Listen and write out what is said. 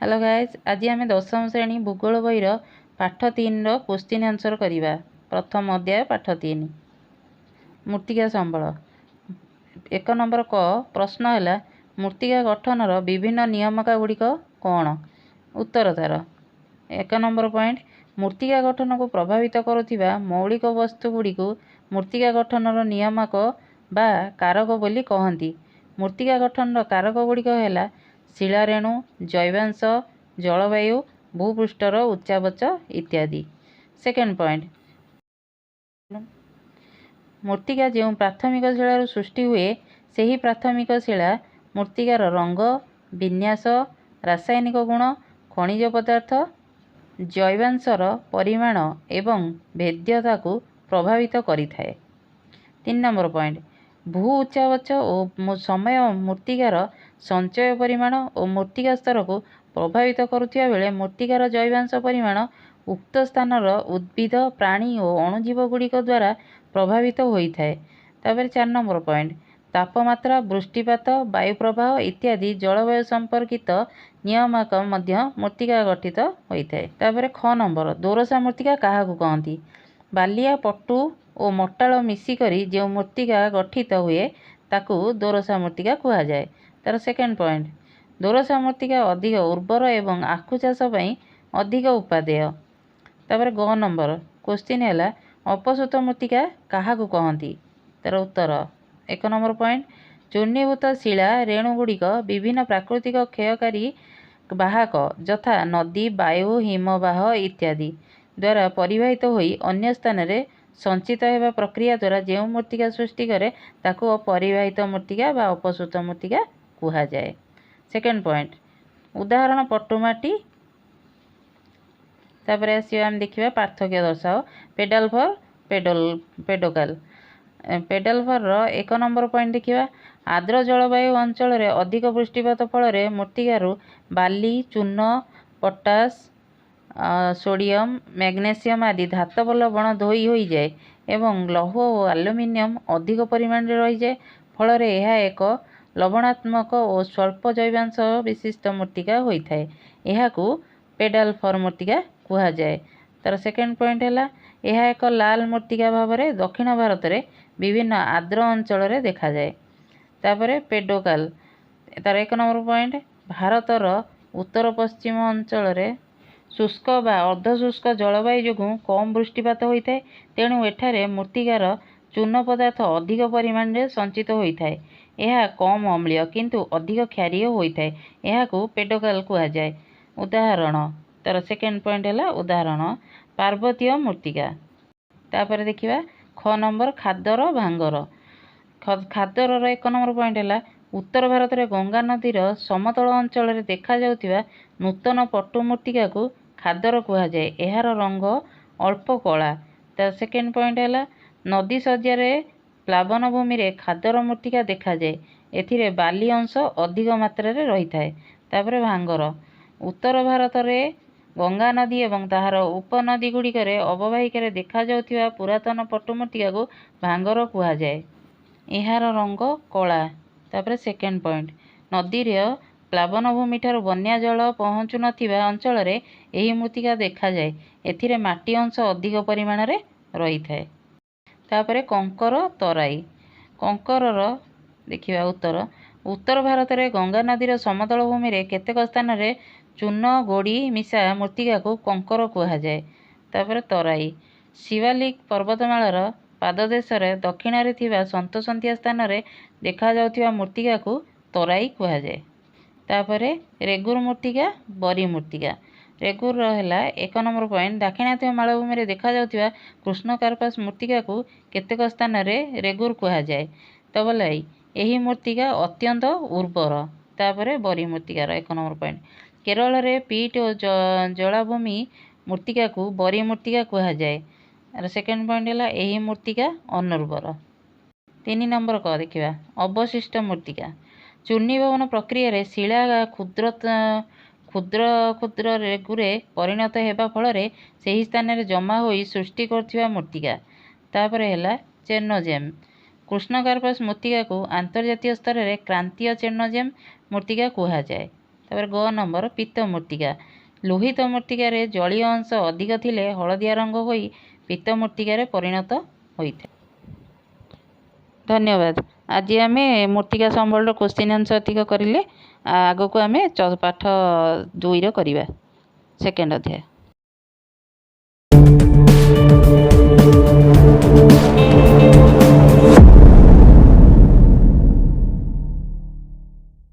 Hello guys, आज आम 10म श्रेणी भूगोल बहीर पाठ 3 क्वेश्चन आंसर करवा। प्रथम अध्याय पाठ 3 मृत्तिका संबल। 1 नंबर क प्रश्न है मृत्तिका गठनर विभिन्न नियमका गुड़िक कौन? उत्तर तार 1 नंबर पॉइंट मृत्तिका गठन को प्रभावित करुवा मौलिक वस्तु गुड़ी मृत्तिका गठनर नियामक बा कारक बोली कहती। मृत्तिका गठनर कारक गुड़िक है शिलारेणु, जैवांश, जलवायु, भूपृष्ठर उच्चावच इत्यादि। सेकेंड पॉइंट मृत्तिका जो प्राथमिक शिलार सृष्टि हुए सही प्राथमिक शिला मृत्तिकार रंग, विन्यास, रासायनिक गुण, खनिज पदार्थ, जैवांशर परिमाण एवं भेद्यता को प्रभावित करिथाए। 3 नंबर पॉइंट भू उच्चावच और समय मृत्तिकार संचय परिमाण और मृत्तिका स्तर को प्रभावित करुवा बेले मृत्तिकार जैवांश परिमाण उक्त स्थानर उद्भिद, प्राणी और अणुजीव गुड़िक द्वारा प्रभावित होता है। तापर 4 नंबर पॉइंट तापमात्रा, वृष्टिपात, वायु प्रवाह इत्यादि जलवायु संपर्कित नियामक मध्य मृत्तिका गठित होता है। तापर ख नंबर दोरसा मृत्तिका काहाकू कहती? बालिया, पट्टू और मटाल मिसिकरी जो मृत्तिका गठित हुए ताकू दोरसा मृत्तिका कहा जाए। तार सेकेंड पॉइंट दोरसा मृत्तिका अधिक उर्वर एवं आखु चाष अधिक उपादेय। तापर ग नंबर क्वेश्चन है अपसृत मृत्तिका काहाकू कहती? तार उत्तर 1 नंबर पॉइंट चूर्णीभूत शिला रेणुगुड़िक विभिन्न प्राकृतिक क्षयकारी बाहक यथा नदी, वायु, हिमवाह इत्यादि द्वारा परिवाहित होई अन्य स्थान रे संचित होगा प्रक्रिया द्वारा जो मृत्तिका सृष्टि करे ताकू अपरिवाहित मृत्तिका बा अपसृत मृत्तिका कहा जाए। सेकेंड पॉइंट उदाहरण पट्टुमाटी। तापर आसिया हम देखिबा पार्थक्य दर्शाओ पेडाल फॉर पेडोकाल। पेडाल फॉर 1 नंबर पॉइंट देखिबा आर्द्र जलवायु अंचल रे अधिक वृष्टिपात फल मृत्तिकारु बाली, चूर्ण, पोटास, सोडियम, मैग्नेशियम आदि धातव लवण धोई हो जाए एवं लौह और आल्युमिनियम अधिक परिमाण रे रही जाए फल यह एक लवणात्मक और स्वल्प जैवांश विशिष्ट मृत्तिका होता है। यह पेडाल फॉर मृत्तिका कहा जाए। तार सेकेंड पॉइंट है यह एक लाल मृत्तिका भाव में दक्षिण भारत में विभिन्न आर्द्र अंचल में देखा जाए। तापर पेडोकाल तार 1 नंबर पॉइंट भारतर उत्तर पश्चिम अंचल में शुष्क बा अर्धशुष्क जलवायु जो कम वृष्टिपात होता है तेणु एठारे मृत्तिकार चूर्ण पदार्थ अधिक परिमाण में संचित होता है। यह कम अम्लीय किंतु अधिक क्षारीय होता है। यह पेडोकाल कहा जाए। उदाहरण तार सेकेंड पॉइंट है उदाहरण पार्वतीय मृत्तिका। तापर देखिबा ख नंबर खादर भांगर। खादर 1 नंबर पॉइंट है उत्तर भारत में गंगा नदीर समतल अंचल में देखा जाउथिबा नूतन पट्टु मृत्तिका को खादर कहा जाए। यार रंग अल्प कला। तार सेकेंड पॉइंट है नदी सज्जार प्लावन भूमि रे खादर मृत्तिका देखा जाए। एथिरे बाली अंश अधिक मात्रा रे रही थाए। तापर भांगर उत्तर भारत में गंगा नदी एवं ताहार उपनदी गुड़िक अववाहिक देखा जाउथिबा पुरातन पट्टु मृत्तिका को भांगर कहा जाए। यार रंग कला। तापर सेकेंड पॉइंट नदी रे प्लावन भूमि ठार बन्या जल पहुँचु नथिबा अंचल रे एही मृत्तिका देखा जाए। एथिरे माटी अंश अधिक परिमाण रे रही थाए। तापर कंकर तराई। कंकरर देखिबा उत्तर भारत में गंगा नदीर समतल भूमि रे केतेक स्थान रे चूर्ण गोड़ी मिशा मृत्तिका को कंकर कहा जाए। तापर तराई शिवालिक पर्वतमालार पाददेश दक्षिण रे थिबा सन्तसंतिया स्थान रे देखा जाउथिबा मृत्तिका को तराई कहा जाए। तापर रेगुर मृत्तिका, बरी मृत्तिका। रेगुर है 1 नंबर पॉइंट दाक्षिणात्य मालभूमि रे देखा जाउथिबा कृष्णकार्पास मृत्तिका को केतेक स्थान रे रेगुर कहा जाए। तबलाई यही मृत्तिका अत्यंत उर्वर। तापर बरी मृत्तिकार 1 नंबर पॉइंट केरल रे पीट और जलाभूमि मृत्तिका को बरी मृत्तिका कहा जाए। सेकेंड पॉइंट है यही मृत्तिका अनुर्वर। 3 नंबर क देखिबा अवशिष्ट मृत्तिका। चूर्णीभवन प्रक्रिया रे शिला क्षुद्र क्षुद्र रेगुरे परिणत हेबा फल सही स्थान रे जमा होई सृष्टि करथिबा मृत्तिका। तापर है चेर्नोजेम कृष्णकार्पास मृत्तिका को आंतर्जातीय स्तर में क्रांतीय चेर्नोजेम मृत्तिका कहा जाए। ତାପରେ ଗ ନମ୍ବର ପିତ୍ତ ମୃତ୍ତିକା। ଲୋହିତ ମୃତ୍ତିକାରେ ଜଳୀୟ ଅଂଶ ଅଧିକ ଥିଲେ ହଳଦିଆ ରଙ୍ଗ ହୋଇ ପିତ୍ତ ମୃତ୍ତିକାରେ ପରିଣତ ହୋଇଥାଏ। ଧନ୍ୟବାଦ। ଆଜି ଆମେ ମୃତ୍ତିକା ସମ୍ବଳର କୋଶ୍ଚିନ୍ ଆନ୍ସର୍ ଏତିକ କରିଲେ। ଆଗକୁ ଆମେ ପାଠ 2ର କରିବା, ସେକେଣ୍ଡ ଅଧ୍ୟାୟ।